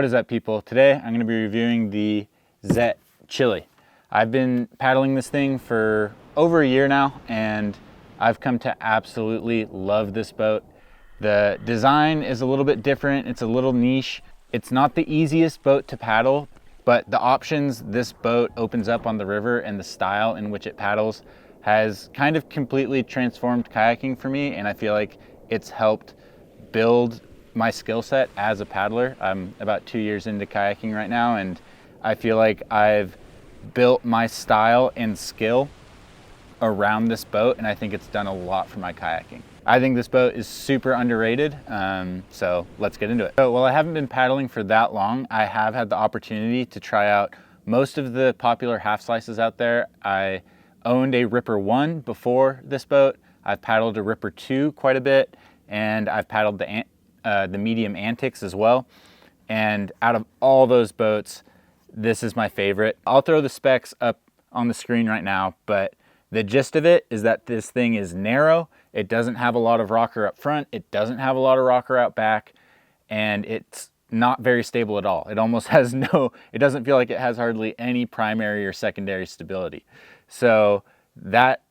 What is up, people? Today I'm going to be reviewing the ZET Chili. I've been paddling this thing for over a year now, and I've come to absolutely love this boat. The design is a little bit different. It's a little niche. It's not the easiest boat to paddle, but the options this boat opens up on the river and the style in which it paddles has kind of completely transformed kayaking for me, and I feel like it's helped build my skill set as a paddler. I'm about 2 years into kayaking right now, and I feel like I've built my style and skill around this boat, and I think it's done a lot for my kayaking. I think this boat is super underrated, so let's get into it. So while I haven't been paddling for that long, I have had the opportunity to try out most of the popular half slices out there. I owned a Ripper 1 before this boat. I've paddled a Ripper 2 quite a bit, and I've paddled the medium antics as well. And out of all those boats, this is my favorite. I'll throw the specs up on the screen right now, but the gist of it is that this thing is narrow. It doesn't have a lot of rocker up front. It doesn't have a lot of rocker out back, and it's not very stable at all. It almost has it doesn't feel like it has hardly any primary or secondary stability. So that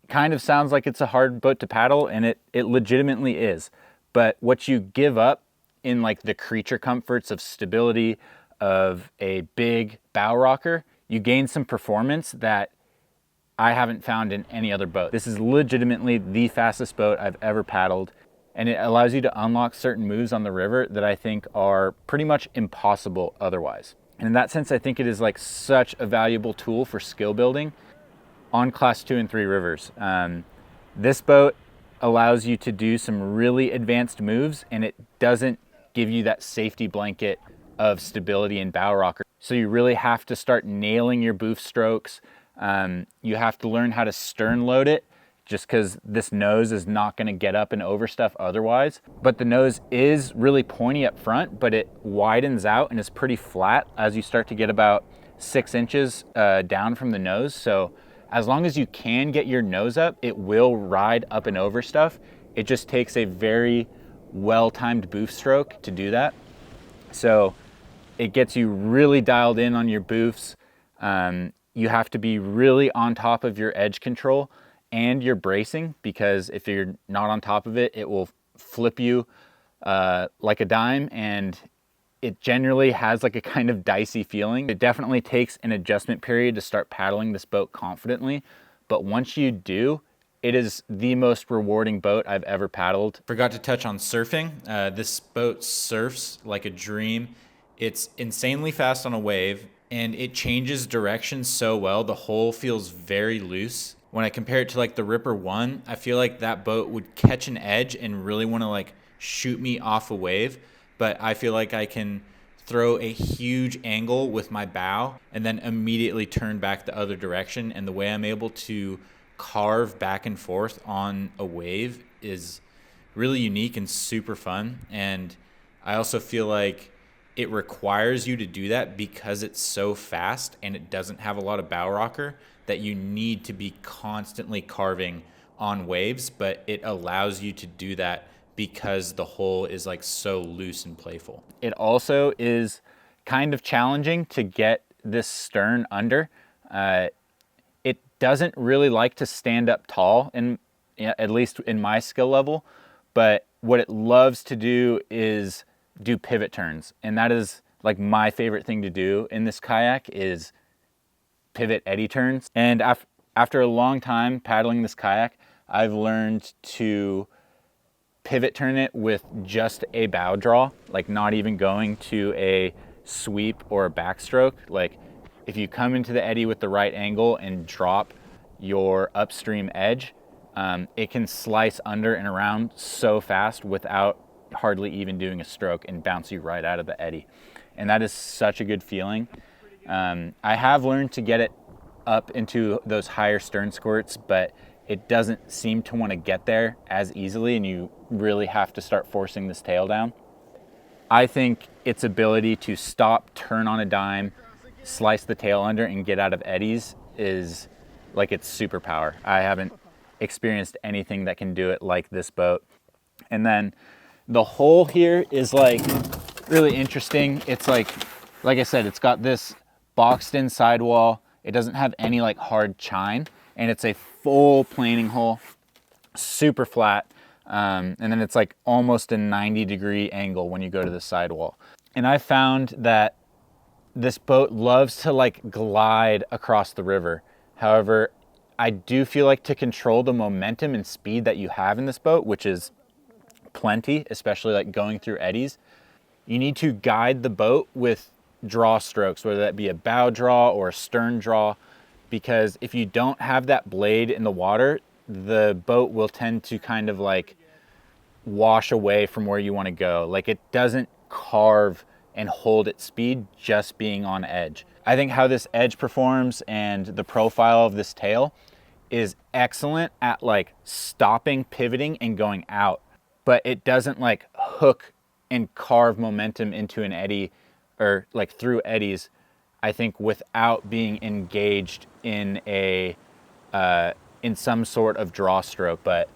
kind of sounds like it's a hard boat to paddle, and it legitimately is. But what you give up in like the creature comforts of stability of a big bow rocker, you gain some performance that I haven't found in any other boat. This is legitimately the fastest boat I've ever paddled, and it allows you to unlock certain moves on the river that I think are pretty much impossible otherwise. And in that sense, I think it is like such a valuable tool for skill building on class 2 and 3 rivers. This boat allows you to do some really advanced moves, and it doesn't give you that safety blanket of stability and bow rocker. So you really have to start nailing your boof strokes. You have to learn how to stern load it, just because this nose is not going to get up and over stuff otherwise. But the nose is really pointy up front, but it widens out and is pretty flat as you start to get about 6 inches down from the nose. So as long as you can get your nose up, it will ride up and over stuff. It just takes a very well-timed boof stroke to do that. So it gets you really dialed in on your boofs. You have to be really on top of your edge control and your bracing, because if you're not on top of it, it will flip you like a dime, and it generally has like a kind of dicey feeling. It definitely takes an adjustment period to start paddling this boat confidently, but once you do, it is the most rewarding boat I've ever paddled. Forgot to touch on surfing. This boat surfs like a dream. It's insanely fast on a wave, and it changes direction so well. The hull feels very loose. When I compare it to like the Ripper 1, I feel like that boat would catch an edge and really want to like shoot me off a wave. But I feel like I can throw a huge angle with my bow and then immediately turn back the other direction. And the way I'm able to carve back and forth on a wave is really unique and super fun. And I also feel like it requires you to do that because it's so fast and it doesn't have a lot of bow rocker, that you need to be constantly carving on waves, but it allows you to do that because the hull is like so loose and playful. It also is kind of challenging to get this stern under. It doesn't really like to stand up tall, at least in my skill level, but what it loves to do is do pivot turns. And that is like my favorite thing to do in this kayak, is pivot eddy turns. And after a long time paddling this kayak, I've learned to pivot turn it with just a bow draw, like not even going to a sweep or a backstroke. Like if you come into the eddy with the right angle and drop your upstream edge, it can slice under and around so fast without hardly even doing a stroke and bounce you right out of the eddy. And that is such a good feeling. I have learned to get it up into those higher stern squirts, but it doesn't seem to want to get there as easily, and you really have to start forcing this tail down. I think its ability to stop, turn on a dime, slice the tail under, and get out of eddies is like its superpower. I haven't experienced anything that can do it like this boat. And then the hull here is like really interesting. It's like I said, it's got this boxed in sidewall. It doesn't have any like hard chine, and it's a full planing hole, super flat. And then it's like almost a 90-degree angle when you go to the sidewall. And I found that this boat loves to like glide across the river. However, I do feel like to control the momentum and speed that you have in this boat, which is plenty, especially like going through eddies, you need to guide the boat with draw strokes, whether that be a bow draw or a stern draw, because if you don't have that blade in the water, the boat will tend to kind of like wash away from where you want to go. Like it doesn't carve and hold its speed just being on edge. I think how this edge performs and the profile of this tail is excellent at like stopping, pivoting, and going out, but it doesn't like hook and carve momentum into an eddy or like through eddies, I think, without being engaged in a in some sort of draw stroke. But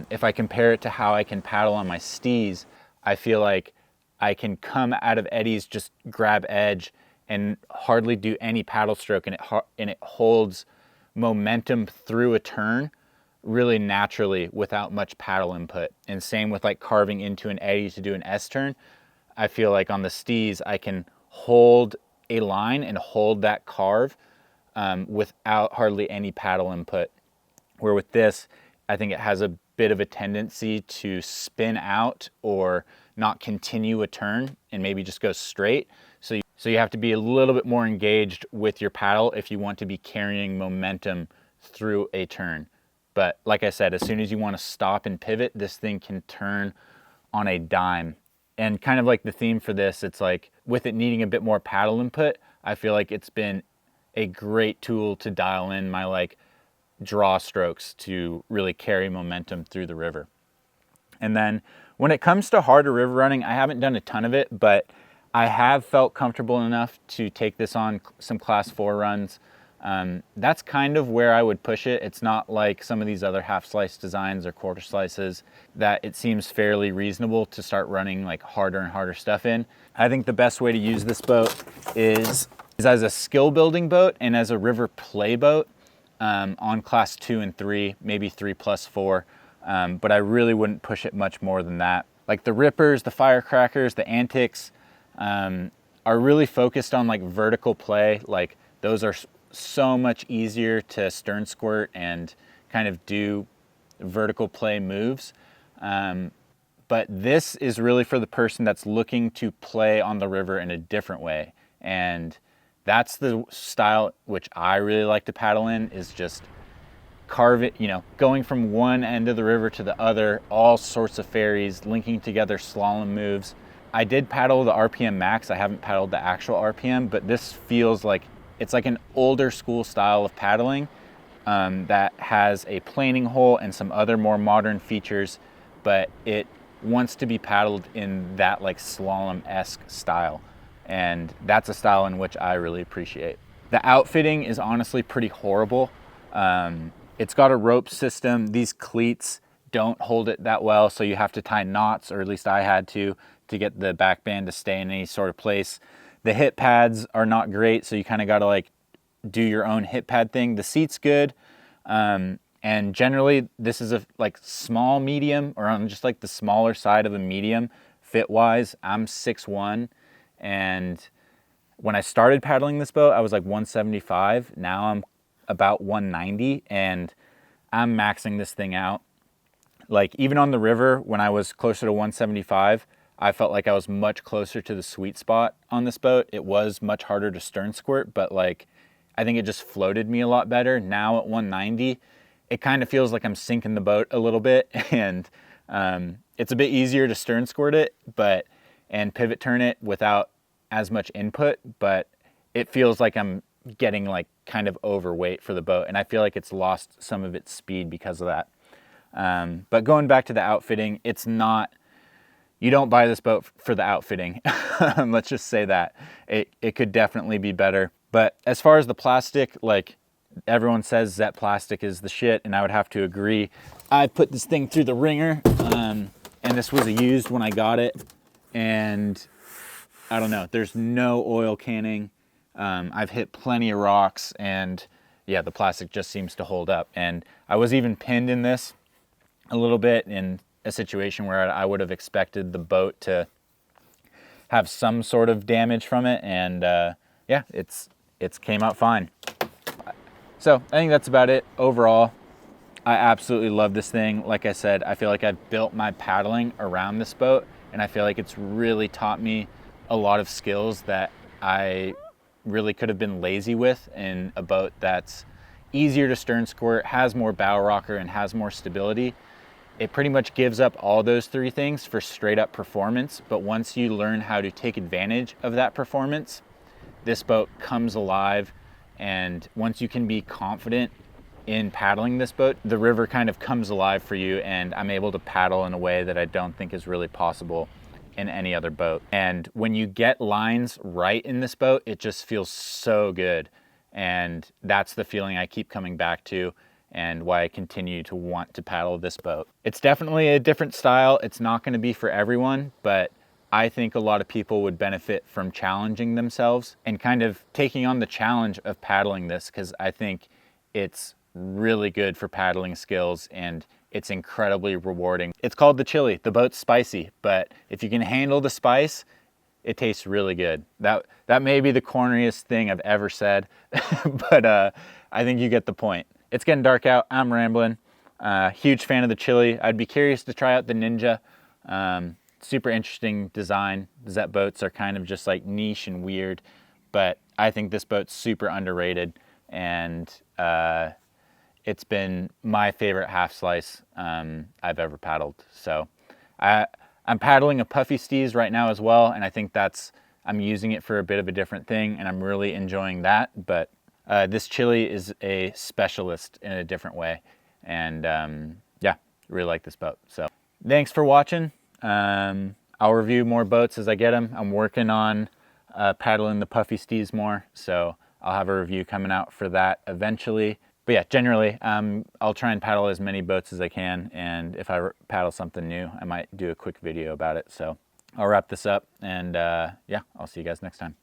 if I compare it to how I can paddle on my stees, I feel like I can come out of eddies, just grab edge and hardly do any paddle stroke, and it holds momentum through a turn really naturally without much paddle input. And same with like carving into an eddy to do an S turn. I feel like on the stees I can hold a line and hold that carve without hardly any paddle input. Where with this, I think it has a bit of a tendency to spin out or not continue a turn and maybe just go straight. So you have to be a little bit more engaged with your paddle if you want to be carrying momentum through a turn. But like I said, as soon as you want to stop and pivot, this thing can turn on a dime. And kind of like the theme for this, it's like with it needing a bit more paddle input, I feel like it's been a great tool to dial in my like draw strokes to really carry momentum through the river. And then when it comes to harder river running, I haven't done a ton of it, but I have felt comfortable enough to take this on some class 4 runs. That's kind of where I would push it. It's not like some of these other half slice designs or quarter slices that it seems fairly reasonable to start running like harder and harder stuff in. I think the best way to use this boat is as a skill building boat and as a river play boat on class 2 and 3, maybe 3+4. But I really wouldn't push it much more than that. Like the rippers, the firecrackers, the antics are really focused on like vertical play. Like those are so much easier to stern squirt and kind of do vertical play moves. But this is really for the person that's looking to play on the river in a different way. And that's the style which I really like to paddle in, is just carve it, going from one end of the river to the other, all sorts of ferries, linking together slalom moves. I did paddle the RPM max. I haven't paddled the actual RPM, but this feels like it's like an older school style of paddling that has a planing hole and some other more modern features, but it wants to be paddled in that like slalom-esque style. And that's a style in which I really appreciate. The outfitting is honestly pretty horrible. It's got a rope system. These cleats don't hold it that well, so you have to tie knots, or at least I had to get the back band to stay in any sort of place. The hip pads are not great, so you kind of got to like do your own hip pad thing. The seat's good, and generally this is a like small medium, or on just like the smaller side of a medium fit wise. I'm 6'1", and when I started paddling this boat I was like 175. Now I'm about 190, and I'm maxing this thing out. Like even on the river when I was closer to 175, I felt like I was much closer to the sweet spot on this boat. It was much harder to stern squirt, but like I think it just floated me a lot better. Now at 190, it kind of feels like I'm sinking the boat a little bit, and it's a bit easier to stern squirt it and pivot turn it without as much input, but it feels like I'm getting like kind of overweight for the boat, and I feel like it's lost some of its speed because of that. But going back to the outfitting, it's not, you don't buy this boat for the outfitting. Let's just say that. It could definitely be better. But as far as the plastic, like everyone says ZET plastic is the shit, and I would have to agree. I put this thing through the ringer, and this was used when I got it, and I don't know, there's no oil canning. I've hit plenty of rocks, and yeah, the plastic just seems to hold up. And I was even pinned in this a little bit in a situation where I would have expected the boat to have some sort of damage from it, and yeah, it's came out fine. So I think that's about it. Overall, I absolutely love this thing. Like I said, I feel like I've built my paddling around this boat, and I feel like it's really taught me a lot of skills that I really could have been lazy with in a boat that's easier to stern squirt, has more bow rocker, and has more stability. It pretty much gives up all those three things for straight up performance, but once you learn how to take advantage of that performance, this boat comes alive. And once you can be confident in paddling this boat, the river kind of comes alive for you, and I'm able to paddle in a way that I don't think is really possible in any other boat. And when you get lines right in this boat, it just feels so good. And that's the feeling I keep coming back to, and why I continue to want to paddle this boat. It's definitely a different style. It's not going to be for everyone, but I think a lot of people would benefit from challenging themselves and kind of taking on the challenge of paddling this, because I think it's really good for paddling skills and it's incredibly rewarding. It's called the chili. The boat's spicy, but if you can handle the spice, it tastes really good. That may be the corniest thing I've ever said, but I think you get the point. It's getting dark out. I'm rambling. Huge fan of the chili. I'd be curious to try out the Ninja. Super interesting design. ZET boats are kind of just like niche and weird, but I think this boat's super underrated, and it's been my favorite half slice I've ever paddled. So I'm paddling a Puffy Steez right now as well, and I think I'm using it for a bit of a different thing, and I'm really enjoying that. But this chili is a specialist in a different way, and yeah, really like this boat. So thanks for watching. I'll review more boats as I get them. I'm working on paddling the Puffy Steez more, so I'll have a review coming out for that eventually. But yeah, generally, I'll try and paddle as many boats as I can, and if I paddle something new, I might do a quick video about it. So I'll wrap this up, and yeah, I'll see you guys next time.